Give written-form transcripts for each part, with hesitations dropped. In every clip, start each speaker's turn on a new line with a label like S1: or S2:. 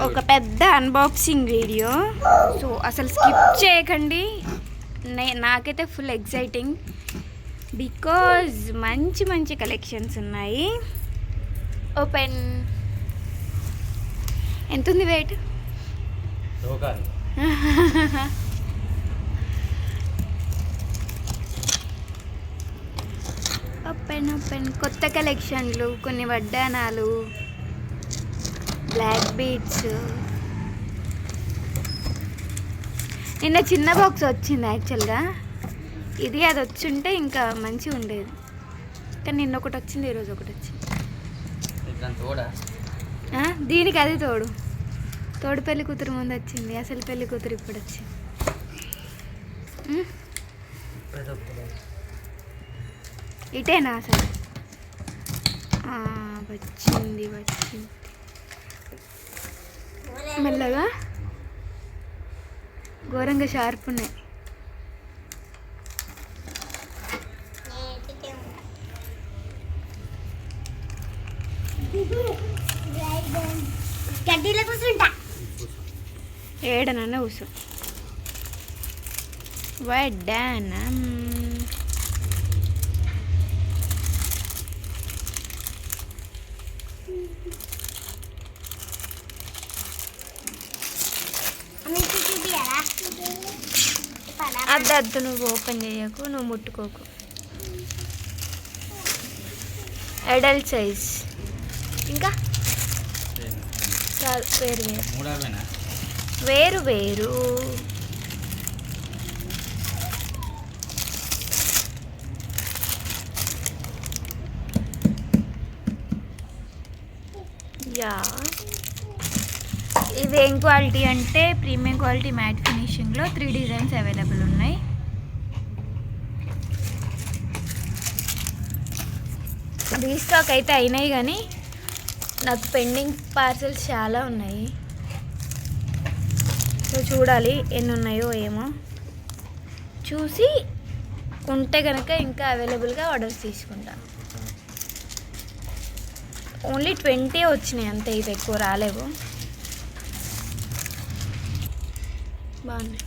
S1: ఒక పెద్ద unboxing video. So అసలు స్కిప్ చేయకండి. నాకైతే ఫుల్ ఎక్సైటింగ్ బికాజ్ మంచి మంచి కలెక్షన్స్ ఉన్నాయి. ఓపెన్. ఎంత ఉంది వెయిట్? Open open. కొత్త కలెక్షన్లు, కొన్ని వడ్డానాలు, బ్లాక్ బీడ్స్. నిన్న చిన్న బాక్స్ వచ్చింది యాక్చువల్గా. ఇది అది వచ్చుంటే ఇంకా మంచిగా ఉండేది, కానీ నిన్న ఒకటి వచ్చింది, ఈరోజు ఒకటి వచ్చింది. దీనికి అది తోడు పెళ్లి కూతురు ముందు వచ్చింది, అసలు పెళ్లి కూతురు ఇప్పుడు వచ్చింది. ఇటేనా అసలు? వచ్చింది వచ్చింది మెల్లగా. ఘోరంగా షార్ప్ ఉన్నాయి. ఏడనన్నా కూర్చో. వడ్డానం. అద్దద్దు, నువ్వు ఓపెన్ చేయకు, నువ్వు ముట్టుకోకు. Adult size. ఇంకా వేరు వేరు. యా, ఇది ఏం క్వాలిటీ అంటే ప్రీమియం క్వాలిటీ మ్యాట్ ఫినిషింగ్లో 3 డిజైన్స్ అవైలబుల్ ఉన్నాయి. రీస్టాక్ అయితే అయినాయి, కానీ నాకు పెండింగ్ పార్సల్స్ చాలా ఉన్నాయి. సో చూడాలి ఎన్ని ఉన్నాయో ఏమో, చూసి ఉంటే కనుక ఇంకా అవైలబుల్గా ఆర్డర్స్ తీసుకుంటా. ఓన్లీ 20 వచ్చినాయి అంతే, ఇది ఎక్కువ రాలేవు. బాగున్నాయి,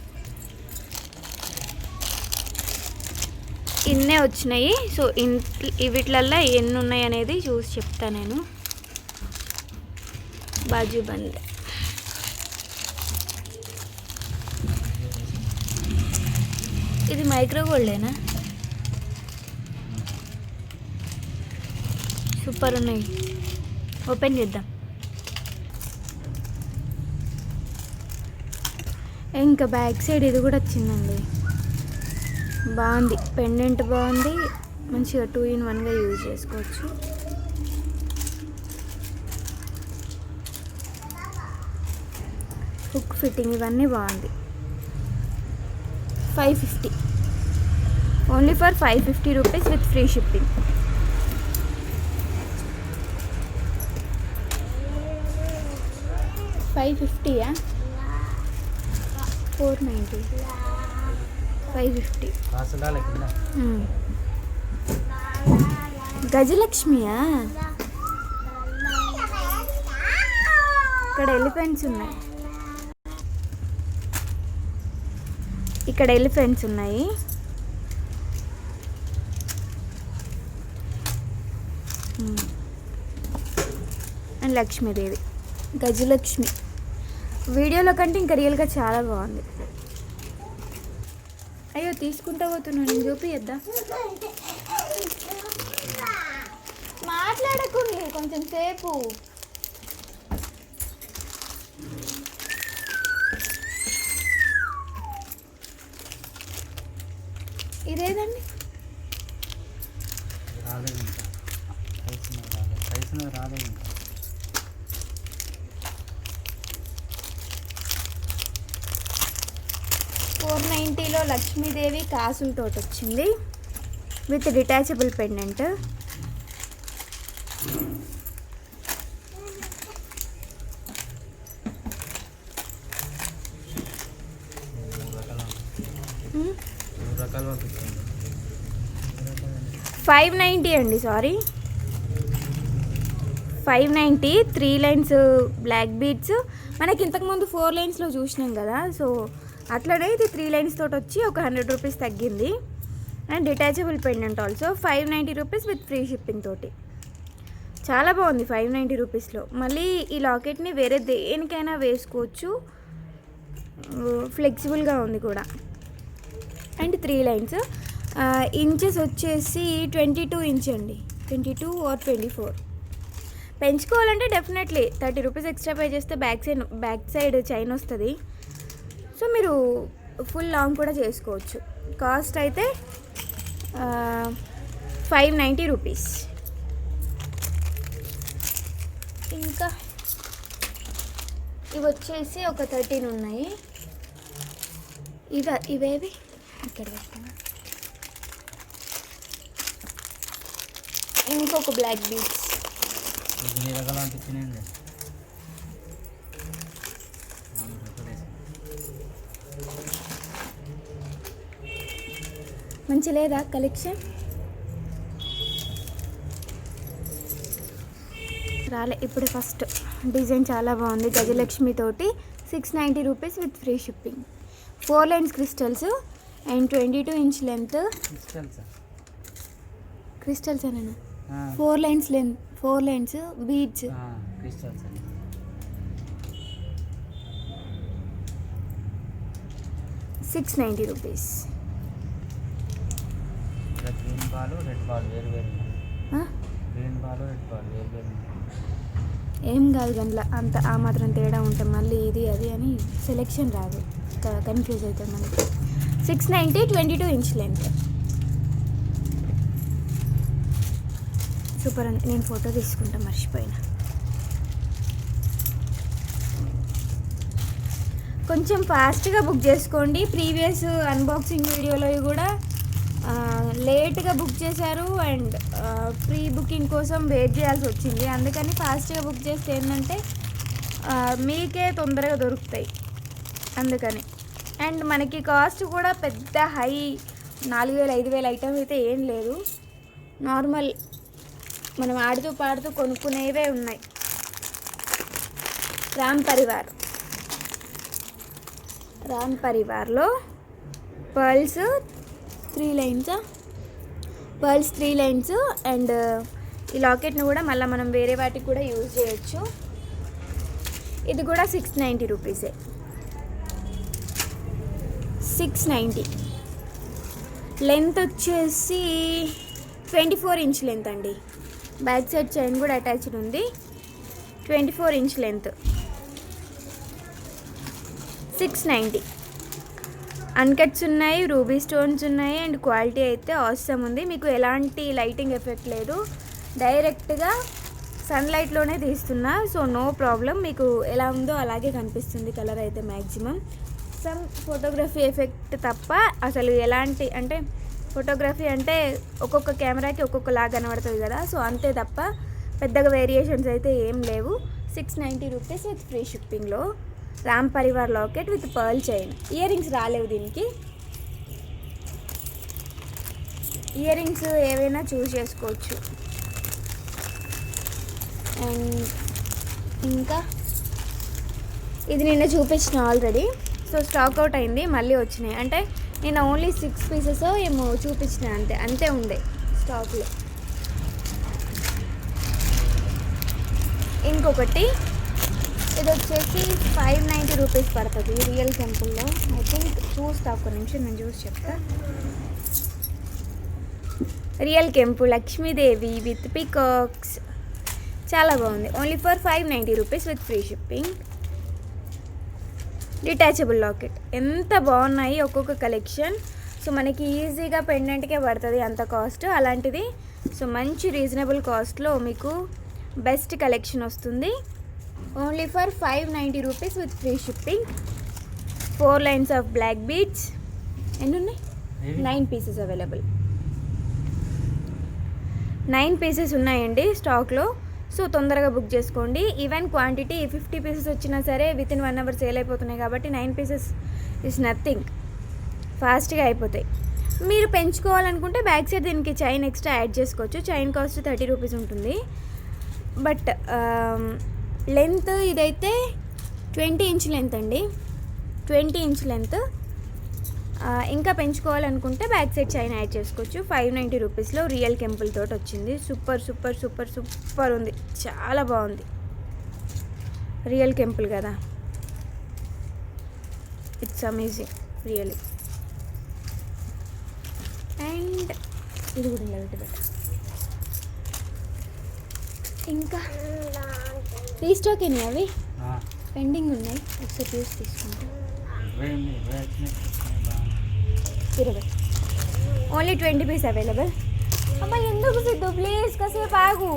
S1: ఇన్నే వచ్చినాయి. సో వీటిలల్లో ఎన్ని ఉన్నాయి అనేది చూసి చెప్తా నేను. బాజుబంద్. ఇది మైక్రో గోల్డేనా? సూపర్ ఉన్నాయి. ఓపెన్ చేద్దాం. ఇంకా బ్యాక్ సైడ్ ఇది కూడా వచ్చిందండి. బాగుంది, పెండెంట్ బాగుంది, మంచిగా 2 in 1గా యూజ్ చేసుకోవచ్చు. హుక్ ఫిట్టింగ్ ఇవన్నీ బాగుంది. 550, only for 550 rupees with free shipping. $550. 490. 550. గజలక్ష్మియా? ఇక్కడ ఎలిఫెంట్స్ ఉన్నాయి. అండ్ లక్ష్మీదేవి, గజలక్ష్మి. వీడియోలో కంటే ఇంకా రియల్గా చాలా బాగుంది. అయ్యో తీసుకుంటా పోతున్నాను, నేను చూపిద్దా? మాట్లాడకుండా కొంచెం సేపు. ఇదేదండి? $490లో లక్ష్మీదేవి కాసులతో వచ్చింది విత్ డిటాచబుల్ పెండెంట్. $590 అండి, సారీ 590 3 లైన్స్ బ్లాక్ బీడ్స్. మనకి ఇంతకుముందు 4 లైన్స్లో చూసినాం కదా, సో అట్లనే ఇది 3 లైన్స్ తోటి వచ్చి ఒక 100 రూపీస్ తగ్గింది. And detachable pendant also 590 rupees with free shipping తోటి. చాలా బాగుంది 590 రూపీస్లో. మళ్ళీ ఈ లాకెట్ని వేరే దేనికైనా వేసుకోవచ్చు, ఫ్లెక్సిబుల్గా ఉంది కూడా. And 3 lines. ఇంచెస్ వచ్చేసి 22 ఇంచ్ అండి, 22 or 24. పెంచుకోవాలంటే డెఫినెట్లీ 30 రూపీస్ ఎక్స్ట్రా పే చేస్తే బ్యాక్ సైడ్ చైన్ వస్తుంది. సో మీరు ఫుల్ లాంగ్ కూడా చేసుకోవచ్చు. కాస్ట్ అయితే 590 రూపీస్. ఇంకా ఇవి వచ్చేసి ఒక 13 ఉన్నాయి. ఇవేవి ఇక్కడ పెట్టాను. ఇంకొక బ్లాక్ బీడ్స్. మంచి లేదా కలెక్షన్? రాలే ఇప్పుడు. ఫస్ట్ డిజైన్ చాలా బాగుంది, గజలక్ష్మి తోటి. 690 rupees with free shipping. 4 lines crystals and 22 inch length. Crystals అన్న 4 lines length, 4 lines beads. 690 rupees. ఏం కాదు గంటల అంత ఆ మాత్రం తేడా ఉంటే మళ్ళీ ఇది అది అని సెలెక్షన్ రాదు, కన్ఫ్యూజ్ అవుతుంది మనకి. 690 22 ఇంచ్ లెంత్. సూపర్ అండి. నేను ఫోటో తీసుకుంటా మర్చిపోయినా. కొంచెం ఫాస్ట్గా బుక్ చేసుకోండి. ప్రీవియస్ అన్బాక్సింగ్ వీడియోలో కూడా లేట్గా బుక్ చేశారు అండ్ ప్రీ బుకింగ్ కోసం వెయిట్ చేయాల్సి వచ్చింది. అందుకని ఫాస్ట్గా బుక్ చేస్తే ఏంటంటే మీకే తొందరగా దొరుకుతాయి అందుకని. అండ్ మనకి కాస్ట్ కూడా పెద్ద హై 4000-5000 ఐటమ్ అయితే ఏం లేదు. నార్మల్ మనం ఆడుతూ పాడుతూ కొనుక్కునేవే ఉన్నాయి. రామ్ పరివార్లో pearls 3 lines, pearls 3 lines. And ఈ లాకెట్ని కూడా మళ్ళీ మనం వేరే వాటికి కూడా యూజ్ చేయొచ్చు. ఇది కూడా 690 రూపీసే. 690. లెంత్ వచ్చేసి 24 ఇంచ్ లెంత్ అండి. బ్యాక్ సైడ్ చైన్ కూడా అటాచ్డ్ ఉంది. 24 ఇంచ్ లెంత్. 690. అన్కట్స్ ఉన్నాయి, రూబీ స్టోన్స్ ఉన్నాయి అండ్ క్వాలిటీ అయితే ఆసమ్ ఉంది. మీకు ఎలాంటి లైటింగ్ ఎఫెక్ట్ లేదు, డైరెక్ట్గా సన్లైట్లోనే తీస్తున్నా. సో నో ప్రాబ్లం, మీకు ఎలా ఉందో అలాగే కనిపిస్తుంది కలర్ అయితే మ్యాక్సిమం. సమ్ ఫోటోగ్రఫీ ఎఫెక్ట్ తప్ప అసలు ఎలాంటి, అంటే ఫోటోగ్రఫీ అంటే ఒక్కొక్క కెమెరాకి ఒక్కొక్కలాగా కనబడుతుంది కదా, సో అంతే తప్ప పెద్దగా వేరియేషన్స్ అయితే ఏం లేవు. 690 రూపీస్ విత్ ఫ్రీ షిప్పింగ్లో Ram Parivar locket with pearl chain. Earrings రాలేవు దీనికి. ఇయర్ రింగ్స్ ఏవైనా చూస్ చేసుకోవచ్చు. అండ్ ఇంకా ఇది నిన్న చూపించిన ఆల్రెడీ, సో స్టాక్ అవుట్ అయింది, మళ్ళీ వచ్చినాయి. అంటే నేను ఓన్లీ 6 పీసెస్ ఏమో చూపించిన, అంతే ఉండే స్టాక్లో. ఇంకొకటి ఇది వచ్చేసి 590 రూపీస్ పడుతుంది రియల్ టెంపుల్లో. ఐ థింక్ చూస్తా, ఒక్క నిమిషం నేను చూసి చెప్తా. రియల్ కెంపు లక్ష్మీదేవి విత్ పీకాక్స్. చాలా బాగుంది. Only for 590 rupees with free shipping. Detachable locket. ఎంత బాగున్నాయి ఒక్కొక్క కలెక్షన్. సో మనకి ఈజీగా పెండెంట్కే పడుతుంది అంత కాస్ట్. అలాంటిది సో మంచి రీజనబుల్ కాస్ట్లో మీకు బెస్ట్ కలెక్షన్ వస్తుంది. Only for 590 rupees with free shipping. 4 lines of black beads. ఎన్ని ఉన్నాయి? 9 పీసెస్ అవైలబుల్. 9 పీసెస్ ఉన్నాయండి స్టాక్లో. సో తొందరగా బుక్ చేసుకోండి. ఈవెన్ క్వాంటిటీ 50 పీసెస్ వచ్చినా సరే వితిన్ 1 అవర్ సేల్ అయిపోతున్నాయి కాబట్టి 9 పీసెస్ ఇస్ నథింగ్, ఫాస్ట్గా అయిపోతాయి. మీరు పెంచుకోవాలనుకుంటే బ్యాక్ సైడ్ దీనికి చైన్ ఎక్స్ట్రా యాడ్ చేసుకోవచ్చు. చైన్ కాస్ట్ 30 రూపీస్ ఉంటుంది. బట్ లెంత్ ఇదైతే 20 ఇంచ్ లెంత్ అండి, 20 ఇంచ్ లెంత్. ఇంకా పెంచుకోవాలనుకుంటే బ్యాక్ సైడ్ చైన్ యాడ్ చేసుకోవచ్చు. 590 రూపీస్లో రియల్ కెంపుల్ తోటి వచ్చింది. సూపర్ సూపర్ సూపర్ సూపర్ ఉంది, చాలా బాగుంది. రియల్ కెంపుల్ కదా, ఇట్స్ అమేజింగ్ రియలీ. అండ్ ఇది కూడా ఇలా ఇంకా రీస్టాక్ అయినాయి, అవి పెండింగ్ ఉన్నాయి, ఒకసారి చూసి తీసుకుంటాం. 20 ఓన్లీ 20 పీస్ అవైలబుల్. అమ్మా ఎందుకు సిద్ధు, ప్లీజ్ కాసేపు ఆగు.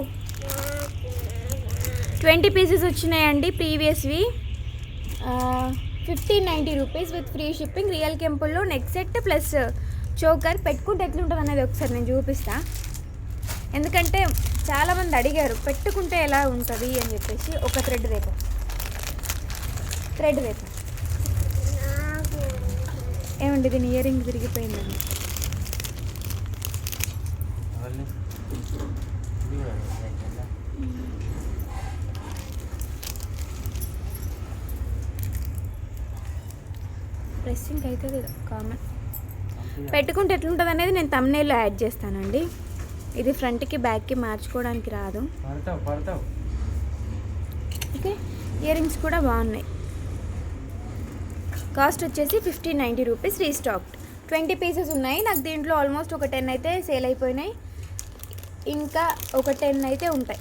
S1: 20 పీసెస్ వచ్చినాయండి ప్రీవియస్వి. 1590 rupees with free shipping. Real కెంపుల్లో నెక్ సెట్ ప్లస్ చోకర్ పెట్టుకుంటే ఎట్లుంటుంది అనేది ఒకసారి నేను చూపిస్తా. ఎందుకంటే చాలామంది అడిగారు పెట్టుకుంటే ఎలా ఉంటుంది అని చెప్పేసి. ఒక థ్రెడ్ రేపు ఏమండి దీని ఇయర్ రింగ్ విరిగిపోయిందండి. ప్రెస్సింగ్ అవుతుంది కామన్. పెట్టుకుంటే ఎట్లుంటుంది అనేది నేను థంబ్నెయిల్లో యాడ్ చేస్తానండి. ఇది ఫ్రంట్కి బ్యాక్కి మార్చుకోవడానికి రాదు. ఓకే, ఇయర్ రింగ్స్ కూడా బాగున్నాయి. కాస్ట్ వచ్చేసి 1590 రూపీస్. రీస్టాక్డ్ 20 పీసెస్ ఉన్నాయి. నాకు దీంట్లో ఆల్మోస్ట్ ఒక 10 అయితే సేల్ అయిపోయినాయి, ఇంకా ఒక 10 అయితే ఉంటాయి.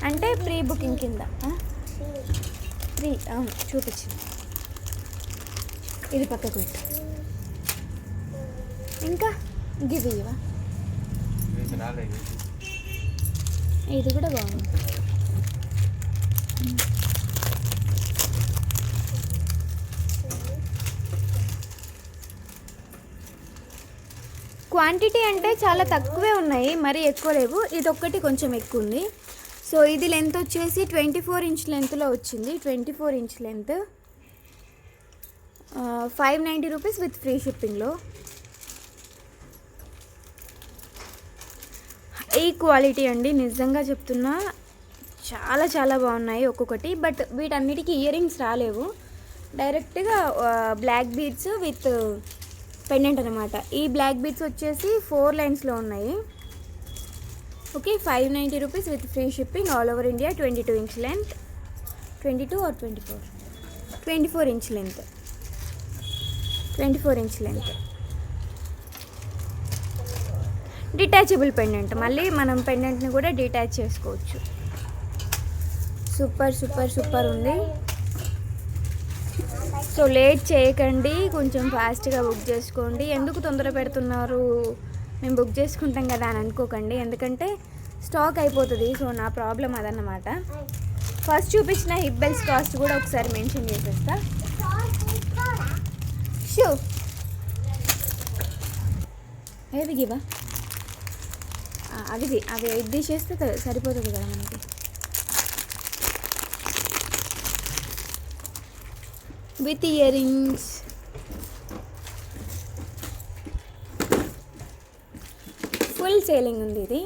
S1: అంటే ప్రీ బుకింగ్ కింద ఫ్రీ. అవును చూపించింది, ఇది పక్కకు పెట్టు. ఇంకా గివ్ ఇవా, ఇది కూడా బాగుంది. క్వాంటిటీ అంటే చాలా తక్కువే ఉన్నాయి, మరీ ఎక్కువ లేవు. ఇది ఒక్కటి కొంచెం ఎక్కువ ఉంది. సో ఇది లెంత్ వచ్చేసి 24 ఇంచ్ లెంత్లో వచ్చింది. 24 inch length 590 rupees with free షిప్పింగ్లో. ఈ క్వాలిటీ అండి, నిజంగా చెప్తున్నా చాలా చాలా బాగున్నాయి ఒక్కొక్కటి. బట్ వీటన్నిటికీ ఇయర్ రింగ్స్ రాలేవు, డైరెక్ట్గా బ్లాక్ బీడ్స్ విత్ పెండెంట్ అనమాట. ఈ బ్లాక్ బీడ్స్ వచ్చేసి 4 లైన్స్లో ఉన్నాయి. Okay, 590 rupees with free shipping all over India. 22 inch length, 22 or 24, 24 inch length, 24 inch length. Detachable pendant, మళ్ళీ మనం పెండెంట్ని కూడా డిటాచ్ చేసుకోవచ్చు. సూపర్ సూపర్ సూపర్ ఉంది. సో లేట్ చేయకండి, కొంచెం ఫాస్ట్గా బుక్ చేసుకోండి. ఎందుకు తొందర పెడుతున్నారు, మేము బుక్ చేసుకుంటాం కదా అని అనుకోకండి, ఎందుకంటే స్టాక్ అయిపోతుంది. సో నా ప్రాబ్లం అదన్నమాట. ఫస్ట్ చూపించిన హిప్ బెల్స్ కాస్ట్ కూడా ఒకసారి మెన్షన్ చేసేస్తా. షూ ఏది గివా, అవి ఇది తీసేస్తే సరిపోతుంది కదా మనకి. With earrings, full selling ఉంది ఇది.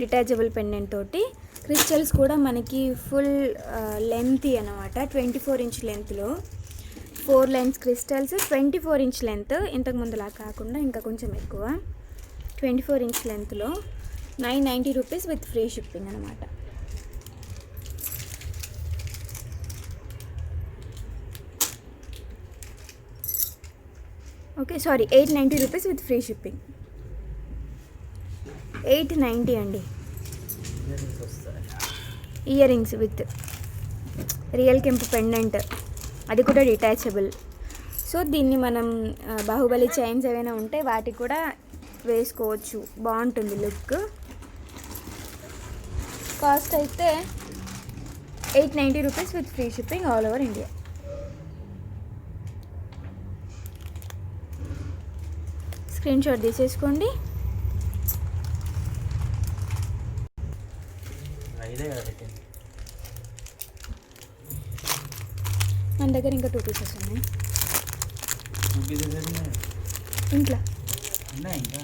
S1: డిటాచబుల్ పెండెంట్ తోటి క్రిస్టల్స్ కూడా మనకి ఫుల్ లెంత్ అనమాట. 24 ఇంచ్ లెంత్లో 4 లైన్స్ క్రిస్టల్స్, 24 ఇంచ్ లెంత్. ఇంతకు ముందులా కాకుండా ఇంకా కొంచెం ఎక్కువ. 24 ఇంచ్ లెంత్లో 990 రూపీస్ విత్ ఫ్రీ షిప్పింగ్ అనమాట. Okay sorry, 890 rupees with free shipping. 890 అండి. ఇయర్ రింగ్స్ విత్ రియల్ కెంపు పెండెంట్, అది కూడా డిటాచబుల్. సో దీన్ని మనం బాహుబలి చైన్స్ ఏవైనా ఉంటే వాటికి కూడా వేసుకోవచ్చు, బాగుంటుంది లుక్. కాస్ట్ అయితే 890 rupees with free shipping all over India. Screen shot తీసేసుకోండి. మన దగ్గర ఇంకా 2 పీసెస్ ఉన్నాయి ఇంట్లో.
S2: ఉన్నాయి ఇంకా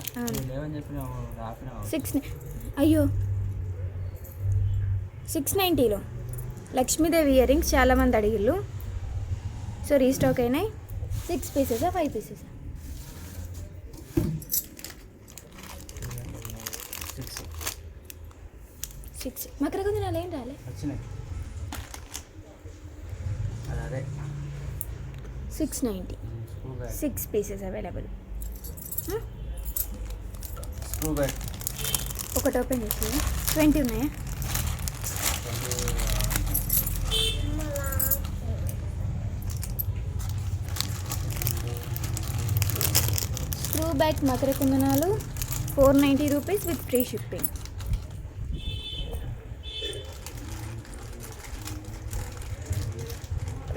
S2: లేవని చెప్పినావు రాపినావు.
S1: 6 అయ్యో 690లో లక్ష్మీదేవి ఇయర్ రింగ్స్ చాలామంది అడిగిళ్ళు. సో రీస్టాక్ అయినాయి. 6 పీసెసా 5 పీసెసా? 6 మకర కుందనాలు ఏం రాలే
S2: వచ్చినాయి. అదే
S1: 690 6 పీసెస్ అవైలబుల్.
S2: స్క్రూ బ్యాగ్
S1: ఒకటి ఓపెన్ చేసి 20 ఉన్నాయా? Screw bag Makar కుందనాలు 490 rupees with free shipping.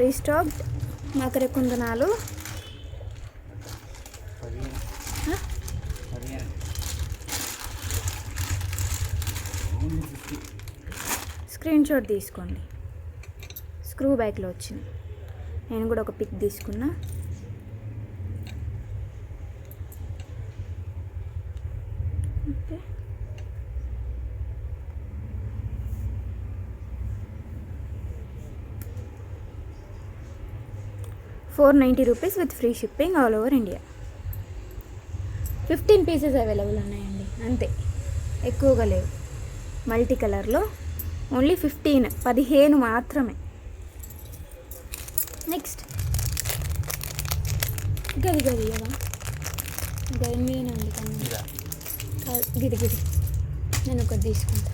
S1: Restocked Makar కుందనాలు screen shot తీసుకోండి. స్క్రూ బ్యాగ్లో వచ్చింది. నేను కూడా ఒక పిక్ తీసుకున్నా. Okay $490 rupees with free shipping all over India. 15 pieces available ఉన్నాయండి, అంతే, ఎక్కువగా లేవు. మల్టీ కలర్లో ఓన్లీ 15 మాత్రమే. నెక్స్ట్ గది గది కదా గది మీదనే ఉంది కన్నా గిది గిది నేను ఒకటి తీసుకుంటా.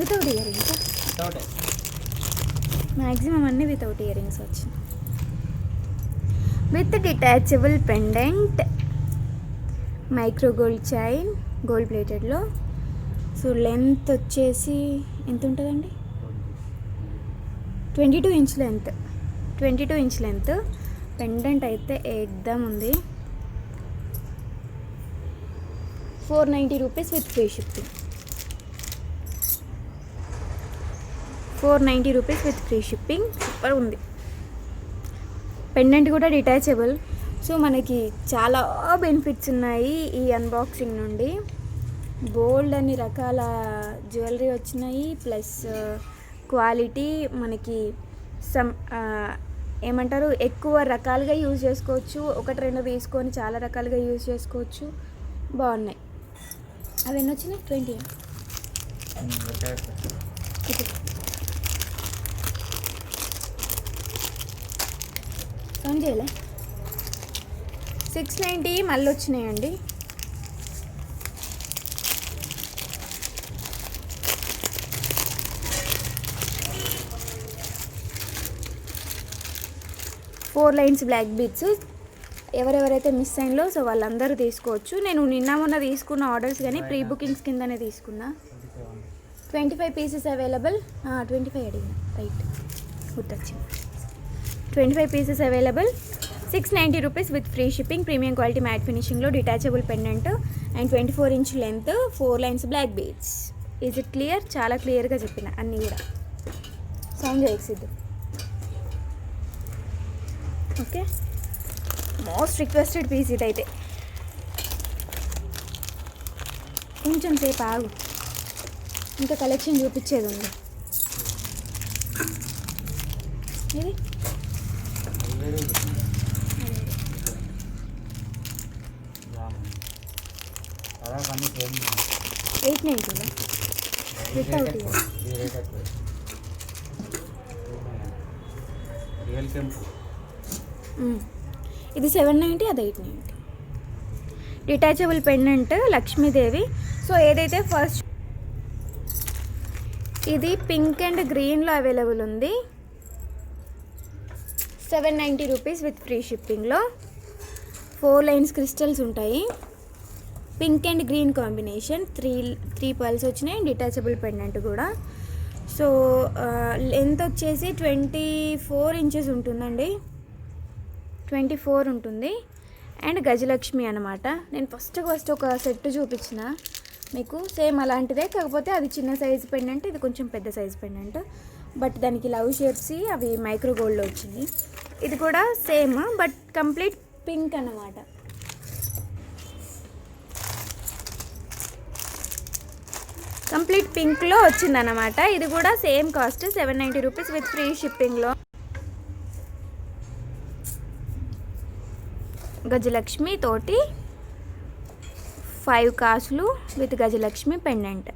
S1: వితౌట్ ఇయర్ రింగ్స్ మ్యాక్సిమం అన్నీ వితౌట్ ఇయర్ రింగ్స్ వచ్చింది. With detachable pendant, micro gold chain, gold ప్లేటెడ్లో. సో లెంత్ వచ్చేసి ఎంత ఉంటుందండి? 22 inch length. 22 inch length. Pendant అయితే ఏకదమ్ ఉంది. 490 rupees with free shipping. 490 rupees with free shipping. Super ఉంది. పెండెంట్ కూడా డిటాచబుల్. సో మనకి చాలా బెనిఫిట్స్ ఉన్నాయి ఈ అన్బాక్సింగ్ నుండి. బోల్డ్ అన్ని రకాల జ్యువెలరీ వచ్చినాయి. ప్లస్ క్వాలిటీ మనకి ఏమంటారు, ఎక్కువ రకాలుగా యూజ్ చేసుకోవచ్చు. ఒకటి రెండు తీసుకొని చాలా రకాలుగా యూజ్ చేసుకోవచ్చు. బాగున్నాయి. అవి ఎన్ని వచ్చినాయి? 20. సౌండ్ చేయలే. 690 మళ్ళీ వచ్చినాయండి. Four lines black beads. ఎవరెవరైతే మిస్ అయినలో సో వాళ్ళందరూ తీసుకోవచ్చు. నేను నిన్న మొన్న తీసుకున్న ఆర్డర్స్ కానీ ప్రీ బుకింగ్స్ కిందనే తీసుకున్నా. 25 పీసెస్ అవైలబుల్. 25 అడిగిన, రైట్, గుర్తొచ్చింది. 25 pieces available. 690 rupees with free shipping. Premium quality matte ఫినిషింగ్లో detachable pendant and 24 inch length, 4 lines black beads. Is it clear? చాలా క్లియర్గా చెప్పిన అన్నీ కూడా. సౌండ్ చేయసిద్దు. ఓకే, మోస్ట్ రిక్వెస్టెడ్ పీస్ ఇదైతే. కొంచెం సేపు ఆగు, ఇంకా కలెక్షన్ చూపించేది ఉంది. ఇది 890 వితౌట్ ఇది 790, అది 890. Detachable pendant Lakshmidevi. సో ఏదైతే ఫస్ట్ ఇది పింక్ అండ్ గ్రీన్లో అవైలబుల్ ఉంది. 790 రూపీస్ విత్ ఫ్రీ షిప్పింగ్లో. 4 లైన్స్ క్రిస్టల్స్ ఉంటాయి. Pink and green combination. 3 pearls వచ్చినాయి. డిటాచబుల్ పెండెంట్ కూడా. సో లెంత్ వచ్చేసి 24 ఇంచెస్ ఉంటుందండి. 24 ఉంటుంది. అండ్ గజలక్ష్మి అనమాట. నేను ఫస్ట్ ఒక సెట్ చూపించిన మీకు, సేమ్ అలాంటిదే, కాకపోతే అది చిన్న సైజు పెండెంట్, ఇది కొంచెం పెద్ద సైజు పెండెంట్. బట్ దానికి లవ్ షేప్స్ అవి మైక్రో గోల్డ్లో వచ్చింది. ఇది కూడా సేమ్ బట్ కంప్లీట్ పింక్ అన్నమాట. కంప్లీట్ పింక్లో వచ్చిందన్నమాట. ఇది కూడా same cost 790 rupees with free షిప్పింగ్లో. గజలక్ష్మి తోటి 5 కాసులు విత్ Gajalakshmi pendant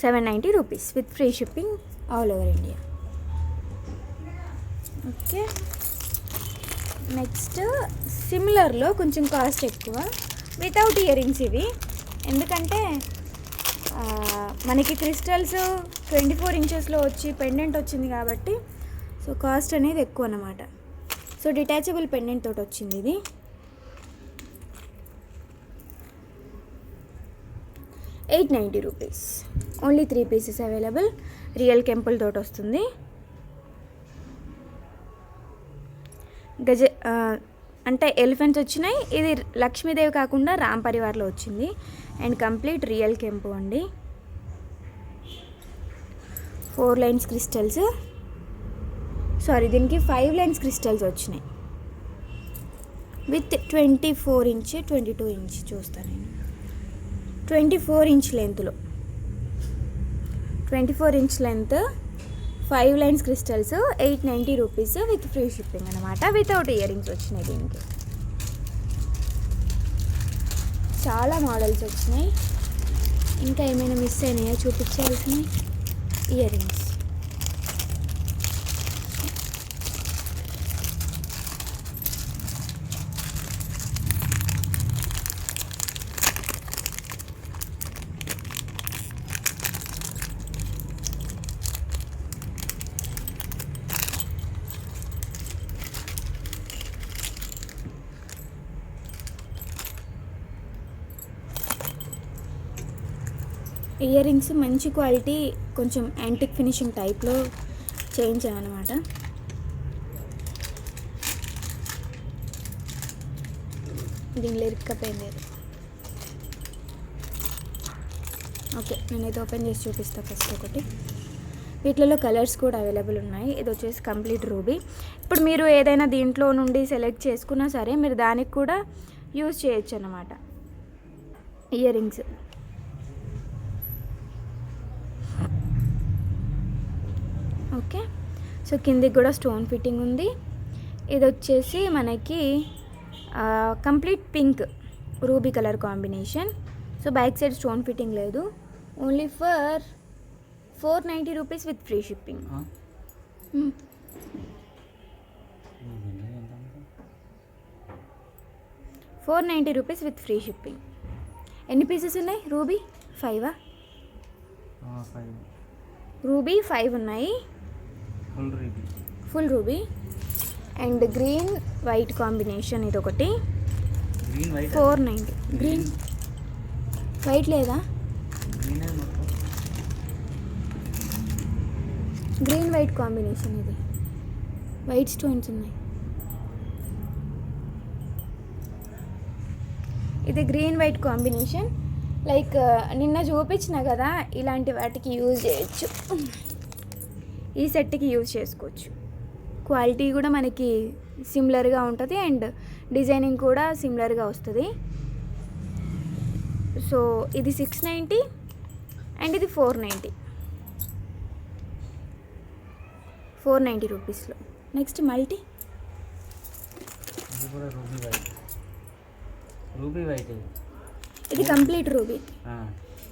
S1: 790 rupees with free shipping all over India. Okay, next సిమిలర్లో కొంచెం కాస్ట్ ఎక్కువ వితౌట్ ఇయర్ రింగ్స్ ఇవి. ఎందుకంటే మనకి క్రిస్టల్స్ 24 ఇంచెస్లో వచ్చి పెండెంట్ వచ్చింది కాబట్టి సో కాస్ట్ అనేది ఎక్కువ అన్నమాట. సో డిటాచబుల్ పెండెంట్ తోటి వచ్చింది ఇది. $890 rupees. Only 3 pieces available. Real కెంపుల్ తోటి వస్తుంది. అంటే ఎలిఫెంట్స్ వచ్చినాయి. ఇది లక్ష్మీదేవి కాకుండా రామ్ పరివార్లో వచ్చింది. అండ్ కంప్లీట్ రియల్ కెంపు అండి. 4 లైన్స్ క్రిస్టల్స్, సారీ దీనికి 5 లైన్స్ క్రిస్టల్స్ వచ్చినాయి విత్ 24 ఇంచ్ 22 ఇంచ్ చూస్తాను నేను. 24 ఇంచ్ లెంత్లో 24 inch length 5 lines crystals 890 rupees with free shipping అనమాట. వితౌట్ ఇయర్ రింగ్స్ వచ్చినాయి దీనికి. చాలా మోడల్స్ వచ్చినాయి. ఇంకా ఏమైనా మిస్ అయినాయో చూపించాల్సినవి. ఇయర్ రింగ్స్ ఇయర్ రింగ్స్ మంచి క్వాలిటీ, కొంచెం యాంటిక్ ఫినిషింగ్ టైప్లో చేయించాను అనమాట. దీనిలో ఇరుక్కపోయింది. ఓకే, నేనైతే ఓపెన్ చేసి చూపిస్తాను ఫస్ట్ ఒకటి. వీటిలో కలర్స్ కూడా అవైలబుల్ ఉన్నాయి. ఇది వచ్చేసి కంప్లీట్ రూబీ. ఇప్పుడు మీరు ఏదైనా దీంట్లో నుండి సెలెక్ట్ చేసుకున్నా సరే మీరు దానికి కూడా యూజ్ చేయొచ్చు అన్నమాట ఇయర్ రింగ్స్. ఓకే, సో కిందికి కూడా స్టోన్ ఫిట్టింగ్ ఉంది. ఇది వచ్చేసి మనకి complete pink ruby colour combination. So back side stone fitting లేదు. Only for 490 rupees with free shipping. 490 rupees with free shipping. ఎన్ని పీసెస్ ఉన్నాయి? రూబీ 5. రూబీ 5 ఉన్నాయి. Full ruby and green white combination. ఇది ఒకటి 490. గ్రీన్ వైట్ లేదా? Green white combination. ఇది white stones ఉన్నాయి. ఇది గ్రీన్ వైట్ కాంబినేషన్. లైక్ నిన్న చూపించిన కదా, ఇలాంటి వాటికి యూజ్ చేయొచ్చు. ఈ సెట్కి యూజ్ చేసుకోవచ్చు. క్వాలిటీ కూడా మనకి సిమిలర్గా ఉంటుంది అండ్ డిజైనింగ్ కూడా సిమిలర్గా వస్తుంది. సో ఇది 690 అండ్ ఇది 490 రూపీస్లో. Next multi.
S2: Ruby white.
S1: ఇది కంప్లీట్ రూబీ.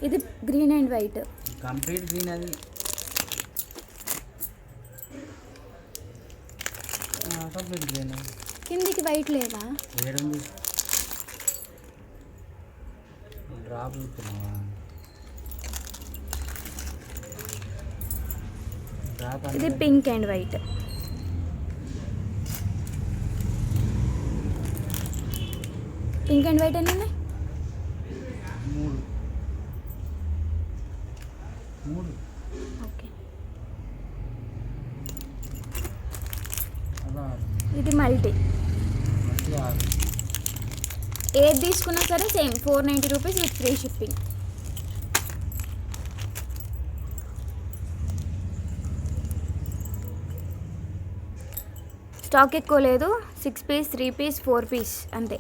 S1: ఇది green and white.
S2: Complete green. అది కంప్లీట్ గ్రీన్.
S1: కిందికి వైట్ లేదా?
S2: ఏడుంది డ్రాప్ చూస్తున్నావా?
S1: ఇది pink and white. Pink and white అని
S2: మూడు.
S1: ఓకే, ఇది మల్టీ. ఏది తీసుకున్నా సరే same 490 rupees with free shipping. Stock ఎక్కువ లేదు, 6 పీస్, 3 పీస్, 4 పీస్ అంతే.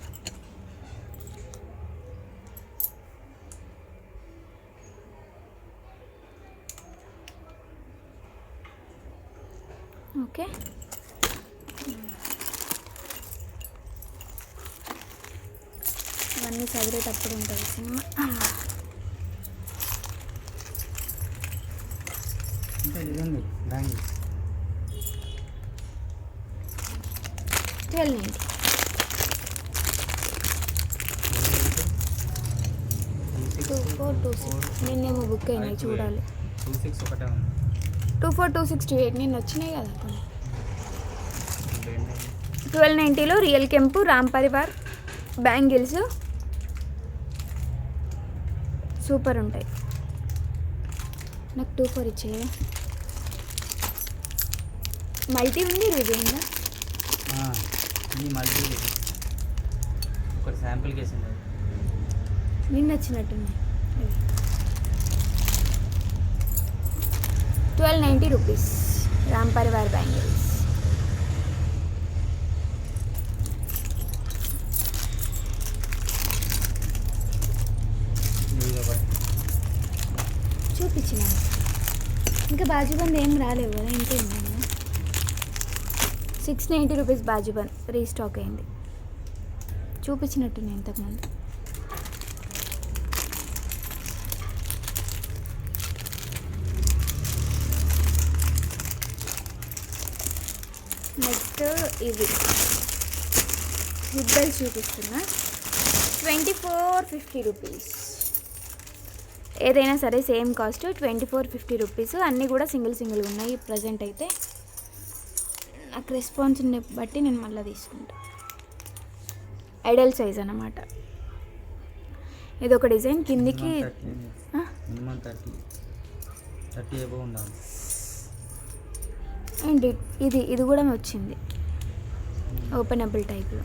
S1: ఓకే, ఇవన్నీ చదివేటప్పుడు ఉంటుంది సినిమా.
S2: ఇంకా ఇదండి బ్యాంగిల్
S1: 1290. నిన్నేమో బుక్ అయినాయి చూడాలి.
S2: 26 ఒకటే ఉంది.
S1: 24,268 నిన్న వచ్చినాయి కదా కొన్ని. 1290లో రియల్ కెంపు రామ్ పరివార్ బ్యాంగిల్స్ సూపర్ ఉంటాయి. నాకు 24 ఇచ్చేయ. మల్టీ ఉంది, రివ్యూ ఉందా?
S2: ఇది మళ్ళీ ఒకటి శాంపిల్ కేసింది.
S1: నిన్న వచ్చినట్టున్నాయి. 1290 రూపీస్ రామ్ పరివార్ బ్యాంగిల్స్. చూపించిన ఇంకా బాజుబంద్ ఏం రాలేవు కదా, ఇంకేం 690 రూపీస్ బాజుబంద్ రీస్టాక్ అయింది. చూపించినట్టున్నాయి ఇంతకుముందు. నెక్స్ట్ ఇవి హిబ్బల్స్ చూపిస్తున్నా. 2450 రూపీస్. ఏదైనా సరే సేమ్ కాస్ట్ 2450 రూపీస్. అన్నీ కూడా సింగిల్ ఉన్నాయి ప్రజెంట్ అయితే. నాకు రెస్పాన్స్ని బట్టి నేను మళ్ళీ తీసుకుంటా. ఐడల్ సైజ్ అన్నమాట. ఇది ఒక డిజైన్ కిందికి
S2: మినిమం 30 అబౌవ్ ఉండాలి.
S1: అండ్ ఇది కూడా వచ్చింది ఓపెనబుల్ టైప్లో.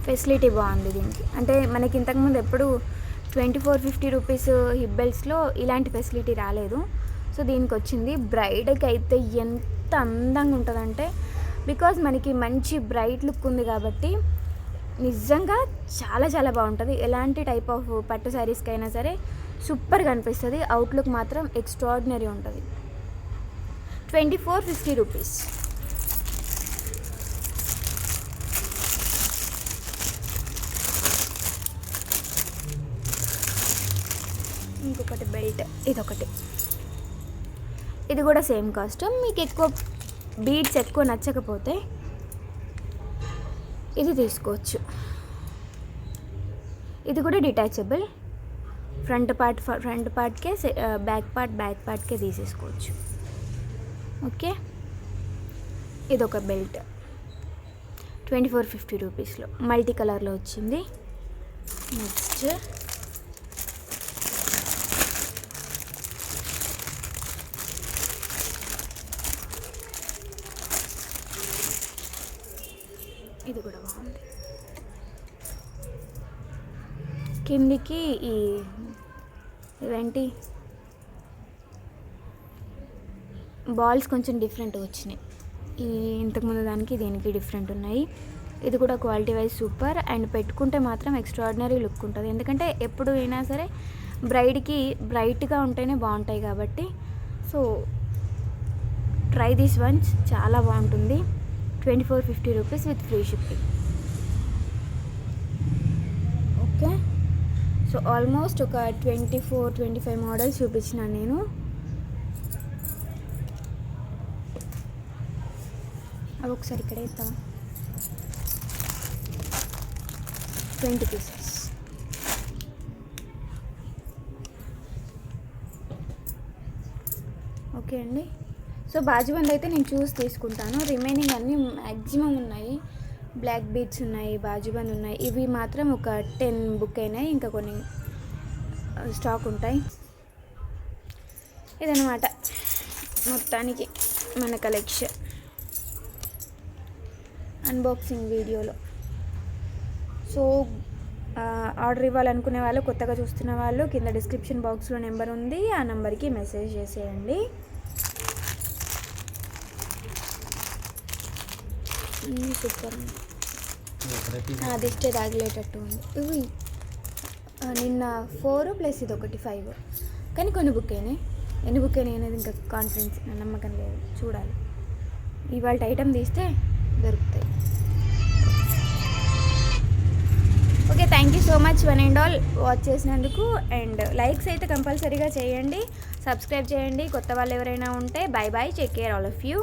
S1: ఫెసిలిటీ బాగుంది దీనికి. అంటే మనకి ఇంతకుముందు ఎప్పుడు 2450 రూపీస్ హిబ్బెల్స్లో ఇలాంటి ఫెసిలిటీ రాలేదు. సో దీనికి వచ్చింది. బ్రైడ్కి అయితే ఎంత అందంగా ఉంటుందంటే, బికాజ్ మనకి మంచి బ్రైట్ లుక్ ఉంది కాబట్టి నిజంగా చాలా చాలా బాగుంటుంది. ఎలాంటి టైప్ ఆఫ్ పట్టు శారీస్కి అయినా సరే సూపర్గా అనిపిస్తుంది. అవుట్లుక్ మాత్రం ఎక్స్ట్రాడినరీ ఉంటుంది. 2450 రూపీస్. ఇంకొకటి బెల్ట్, ఇదొకటి. ఇది కూడా సేమ్ కాస్ట్. మీకు ఎక్కువ బీడ్స్ ఎక్కువ నచ్చకపోతే ఇది తీసుకోవచ్చు. ఇది కూడా డిటాచబుల్. ఫ్రంట్ పార్ట్కే, బ్యాక్ పార్ట్కే తీసేసుకోవచ్చు. ఓకే, ఇదొక బెల్ట్ 2450 రూపీస్లో మల్టీ కలర్లో వచ్చింది. నెక్స్ట్ ఇది కూడా బాగుంది. కిందికి ఇవేంటి బాల్స్ కొంచెం డిఫరెంట్ వచ్చినాయి. ఇంతకుముందు దానికి దీనికి డిఫరెంట్ ఉన్నాయి. ఇది కూడా క్వాలిటీ వైజ్ సూపర్. అండ్ పెట్టుకుంటే మాత్రం ఎక్స్ట్రాడినరీ లుక్ ఉంటుంది. ఎందుకంటే ఎప్పుడు అయినా సరే బ్రైడ్కి బ్రైట్గా ఉంటేనే బాగుంటాయి కాబట్టి. సో ట్రై దిస్ వన్స్, చాలా బాగుంటుంది. 2450 rupees with free shipping. Okay, so almost ఒక 24-25 మోడల్స్ చూపించిన నేను. అవి ఒకసారి ఇక్కడ ఇస్తావా? 20 పీసెస్. ఓకే అండి. సో బాజుబంద్ అయితే నేను చూసి తీసుకుంటాను. రిమైనింగ్ అన్నీ మ్యాక్సిమం ఉన్నాయి. బ్లాక్ బీడ్స్ ఉన్నాయి, బాజుబంద్ ఉన్నాయి. ఇవి మాత్రం ఒక 10 బుక్ అయినాయి, ఇంకా కొన్ని స్టాక్ ఉంటాయి. ఇదన్నమాట మొత్తానికి మన కలెక్షన్ అన్బాక్సింగ్ వీడియోలో. సో ఆర్డర్ ఇవ్వాలనుకునే వాళ్ళు, కొత్తగా చూస్తున్న వాళ్ళు, కింద డిస్క్రిప్షన్ బాక్స్లో నెంబర్ ఉంది, ఆ నెంబర్కి మెసేజ్ చేసేయండి. సూపర్ ఉంది.
S2: ప్రతి
S1: దిష్టే తగిలేటట్టు ఉంది. ఇవి నిన్న 4 ప్లస్ ఇది ఒకటి 5, కానీ కొన్ని బుక్ అయినాయి. ఎన్ని బుక్ అయినాయి అనేది ఇంకా కాన్ఫిడెన్స్, నా నమ్మకం లేదు, చూడాలి. ఇవాళ ఐటమ్ తీస్తే దొరుకుతాయి. Okay, thank you so much one and all watch చేసినందుకు. అండ్ లైక్స్ అయితే కంపల్సరీగా చేయండి, సబ్స్క్రైబ్ చేయండి కొత్త వాళ్ళు ఎవరైనా ఉంటే. Bye bye, take care all of you.